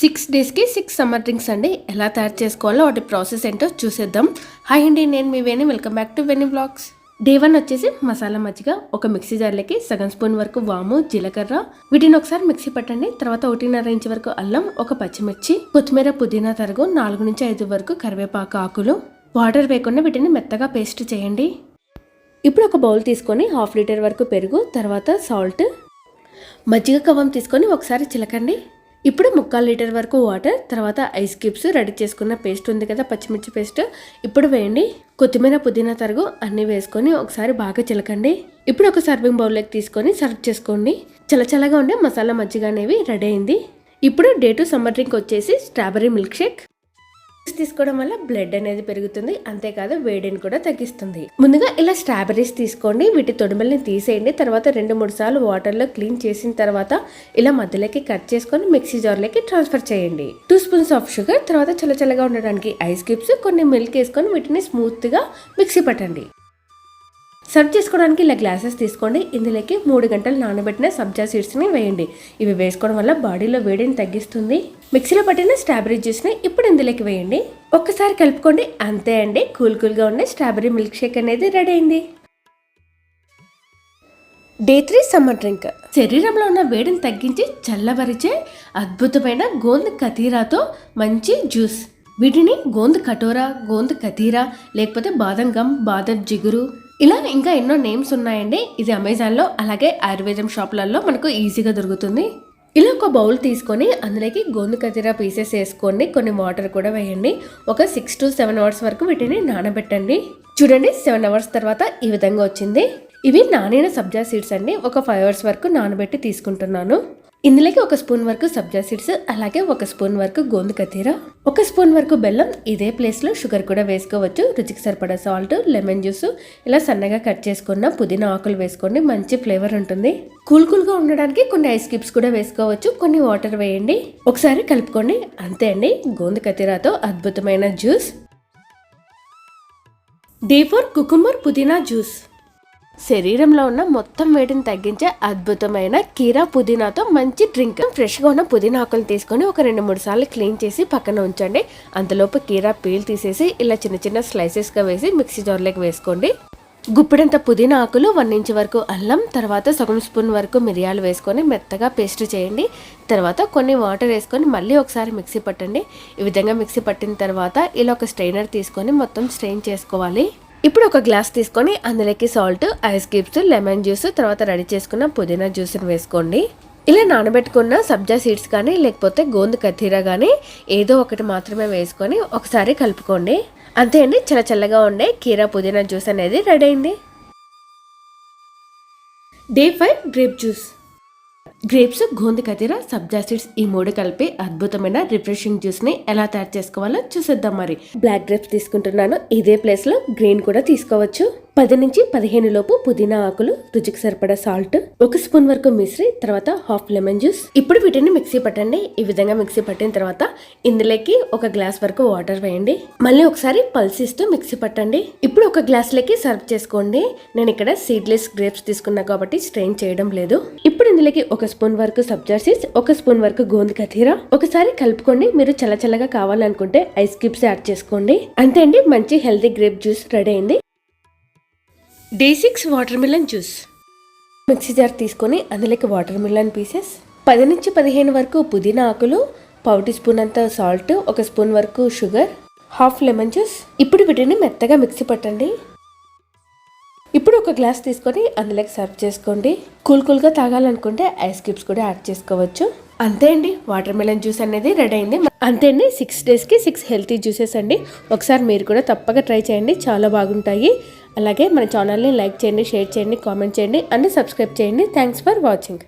6 డేస్కి 6 summer drinks అండి. ఎలా తయారు చేసుకోవాలో వాటి ప్రాసెస్ ఏంటో చూసేద్దాం. హాయ్ అండి, నేను మీ Veni. Welcome back to Veni vlogs. Day 1 వచ్చేసి మసాలా మజ్జిగ. ఒక మిక్సీ జార్లోకి సగం స్పూన్ వరకు వాము, జీలకర్ర వీటిని ఒకసారి మిక్సీ పట్టండి. తర్వాత 1.5 ఇంచ్ వరకు అల్లం, ఒక పచ్చిమిర్చి, కొత్తిమీర, పుదీనా తరుగు, 4 నుంచి 5 వరకు కరివేపాకు ఆకులు. వాటర్ వేయకుండా వీటిని మెత్తగా పేస్ట్ చేయండి. ఇప్పుడు ఒక బౌల్ తీసుకొని 1/2 లీటర్ వరకు పెరుగు, తర్వాత సాల్ట్, మజ్జిగ కవ్వం తీసుకొని ఒకసారి చిలకండి. ఇప్పుడు 1/4 లీటర్ వరకు వాటర్, తర్వాత ఐస్ క్యూబ్స్, రెడీ చేసుకున్న పేస్ట్ ఉంది కదా, పచ్చిమిర్చి పేస్ట్ ఇప్పుడు వేయండి. కొత్తిమీర, పుదీనా తరుగు అన్నీ వేసుకొని ఒకసారి బాగా చిలకండి. ఇప్పుడు ఒక సర్వింగ్ బౌల్లోకి తీసుకొని సర్వ్ చేసుకోండి. చల్లచల్లగా ఉండే మసాలా మజ్జిగ అనేవి రెడీ అయింది. ఇప్పుడు డే 2 సమ్మర్ డ్రింక్ వచ్చేసి స్ట్రాబెర్రీ మిల్క్ షేక్. తీసుకోవడం వల్ల బ్లడ్ అనేది పెరుగుతుంది, అంతేకాదు వేడిని కూడా తగ్గిస్తుంది. ముందుగా ఇలా స్ట్రాబెర్రీస్ తీసుకోండి, వీటి తొడిమల్ని తీసేయండి. తర్వాత 2-3 సార్లు వాటర్లో క్లీన్ చేసిన తర్వాత ఇలా మధ్యలోకి కట్ చేసుకొని మిక్సీ జార్లోకి ట్రాన్స్ఫర్ చేయండి. 2 స్పూన్స్ ఆఫ్ షుగర్, తర్వాత చల్లచల్లగా ఉండడానికి ఐస్ క్యూబ్స్, కొన్ని మిల్క్ వేసుకొని వీటిని స్మూత్గా మిక్సీ పట్టండి. సర్వ్ చేసుకోవడానికి ఇలా గ్లాసెస్ తీసుకోండి. ఇందులోకి 3 గంటలు నానబెట్టిన సబ్జా సీడ్స్ని వేయండి. ఇవి వేసుకోవడం వల్ల బాడీలో వేడిని తగ్గిస్తుంది. మిక్సీలో పట్టిన స్ట్రాబెర్రీ జ్యూస్ని ఇప్పుడు ఇందులోకి వేయండి. ఒక్కసారి కలుపుకోండి. అంతే అండి, కూల్గా ఉండే స్ట్రాబెర్రీ మిల్క్ షేక్ అనేది రెడీ అయింది. Day 3 summer drink. శరీరంలో ఉన్న వేడిని తగ్గించి చల్లబరిచే అద్భుతమైన గోంద్ కతీరాతో మంచి జ్యూస్. వీటిని గోంద్ కటోరా, గోంద్ కతీరా, లేకపోతే బాదం గమ్, బాదం జిగురు, ఇలా ఇంకా ఎన్నో నేమ్స్ ఉన్నాయండి. ఇది అమెజాన్లో అలాగే ఆయుర్వేదం షాపులలో మనకు ఈజీగా దొరుకుతుంది. ఇలా ఒక బౌల్ తీసుకొని అందులోకి గోంద్ కతీరా పీసెస్ వేసుకోండి. కొన్ని వాటర్ కూడా వేయండి. ఒక 6 to 7 అవర్స్ వరకు వీటిని నానబెట్టండి. చూడండి, 7 అవర్స్ తర్వాత ఈ విధంగా వచ్చింది. ఇవి నానిన సబ్జా సీడ్స్ అండి. ఒక 5 అవర్స్ వరకు నానబెట్టి తీసుకుంటున్నాను. ఇందులోకి 1 స్పూన్ వరకు సబ్జా సీడ్స్, అలాగే 1 స్పూన్ వరకు గోంద్ కతీరా, 1 స్పూన్ వరకు బెల్లం, ఇదే ప్లేస్లో షుగర్ కూడా వేసుకోవచ్చు. రుచికి సరిపడా సాల్ట్, లెమన్ జ్యూస్, ఇలా సన్నగా కట్ చేసుకున్న పుదీనా ఆకులు వేసుకోండి. మంచి ఫ్లేవర్ ఉంటుంది. కూల్గా ఉండడానికి కొన్ని ఐస్ క్యూబ్స్ కూడా వేసుకోవచ్చు. కొన్ని వాటర్ వేయండి. ఒకసారి కలుపుకోండి. అంతే అండి, గోంద్ కతీరాతో అద్భుతమైన జ్యూస్. డే 4 కుకుంబర్ పుదీనా జ్యూస్. శరీరంలో ఉన్న మొత్తం వేడిని తగ్గించే అద్భుతమైన కీరా పుదీనాతో మంచి డ్రింక్. ఫ్రెష్గా ఉన్న పుదీనా ఆకులు తీసుకొని ఒక 2-3 సార్లు క్లీన్ చేసి పక్కన ఉంచండి. అంతలోపు కీరా పీల్ తీసేసి ఇలా చిన్న స్లైసెస్గా వేసి మిక్సీ జార్లోకి వేసుకోండి. గుప్పిడంత పుదీనా ఆకులు, 1 ఇంచ్ వరకు అల్లం, తర్వాత సగం స్పూన్ వరకు మిరియాలు వేసుకొని మెత్తగా పేస్ట్ చేయండి. తర్వాత కొన్ని వాటర్ వేసుకొని మళ్ళీ ఒకసారి మిక్సీ పట్టండి. ఈ విధంగా మిక్సీ పట్టిన తర్వాత ఇలా ఒక స్ట్రైనర్ తీసుకొని మొత్తం స్ట్రెయిన్ చేసుకోవాలి. ఇప్పుడు ఒక గ్లాస్ తీసుకొని అందులోకి salt, ice cubes, lemon juice, తర్వాత రెడీ చేసుకున్న పుదీనా జ్యూస్ని వేసుకోండి. ఇలా నానబెట్టుకున్న సబ్జా సీడ్స్ కానీ లేకపోతే గోంద్ కతీరా కానీ ఏదో ఒకటి మాత్రమే వేసుకొని ఒకసారి కలుపుకోండి. అంతే అండి, చల్లగా ఉండే కీరా పుదీనా జ్యూస్ అనేది రెడీ అయింది. Day 5 grape juice. గ్రేప్స్, గోంద్ కతీరా, సబ్జా సీడ్స్ ఈ 3 కలిపి అద్భుతమైన రిఫ్రెషింగ్ జ్యూస్ ని ఎలా తయారు చేసుకోవాలో చూసేద్దాం. మరి బ్లాక్ గ్రేప్స్ తీసుకుంటున్నాను. ఇదే ప్లేస్ లో గ్రీన్ కూడా తీసుకోవచ్చు. 10 నుంచి 15 లోపు పుదీనా ఆకులు, రుచికి సరిపడా సాల్ట్, 1 స్పూన్ వరకు మిశ్రీ, తర్వాత 1/2 లెమన్ జ్యూస్. ఇప్పుడు వీటిని మిక్సీ పట్టండి. ఈ విధంగా మిక్సీ పట్టిన తర్వాత ఇందులోకి 1 గ్లాస్ వరకు వాటర్ వేయండి. మళ్ళీ ఒకసారి పల్స్ ఇస్తూ మిక్సీ పట్టండి. ఇప్పుడు ఒక గ్లాస్ లోకి సర్వ్ చేసుకోండి. నేను ఇక్కడ సీడ్లెస్ గ్రేప్స్ తీసుకున్నా కాబట్టి స్ట్రెయిన్ చేయడం లేదు. ఇప్పుడు ఇందులోకి 1 స్పూన్ వరకు సబ్జా సీడ్స్, 1 స్పూన్ వరకు గోంద్ కతీరా ఒకసారి కలుపుకోండి. మీరు చల్లగా కావాలనుకుంటే ఐస్ క్యూబ్స్ యాడ్ చేసుకోండి. అంతే అండి, మంచి హెల్తీ గ్రేప్ జ్యూస్ రెడీ అయింది. Day 6 watermelon juice. Mixie jar తీసుకొని అందులోకి వాటర్ మిలన్ పీసెస్, 10 నుంచి 15 వరకు పుదీనా ఆకులు, 1/2 టీ స్పూన్ అంత సాల్ట్, 1 స్పూన్ వరకు షుగర్, 1/2 లెమన్ జ్యూస్. ఇప్పుడు వీటిని మెత్తగా మిక్సీ పట్టండి. ఇప్పుడు ఒక గ్లాస్ తీసుకొని అందులోకి సర్వ్ చేసుకోండి. కూల్గా తాగాలనుకుంటే ఐస్ క్యూబ్స్ కూడా యాడ్ చేసుకోవచ్చు. అంతే అండి, వాటర్ మిలన్ జ్యూస్ అనేది రెడీ అయింది. అంతే అండి, 6 డేస్కి 6 హెల్తీ జ్యూసెస్ అండి. ఒకసారి మీరు కూడా తప్పక ట్రై చేయండి, చాలా బాగుంటాయి. అలాగే మన ఛానల్ని లైక్ చేయండి, షేర్ చేయండి, కామెంట్ చేయండి అండ్ సబ్స్క్రైబ్ చేయండి. Thanks for watching.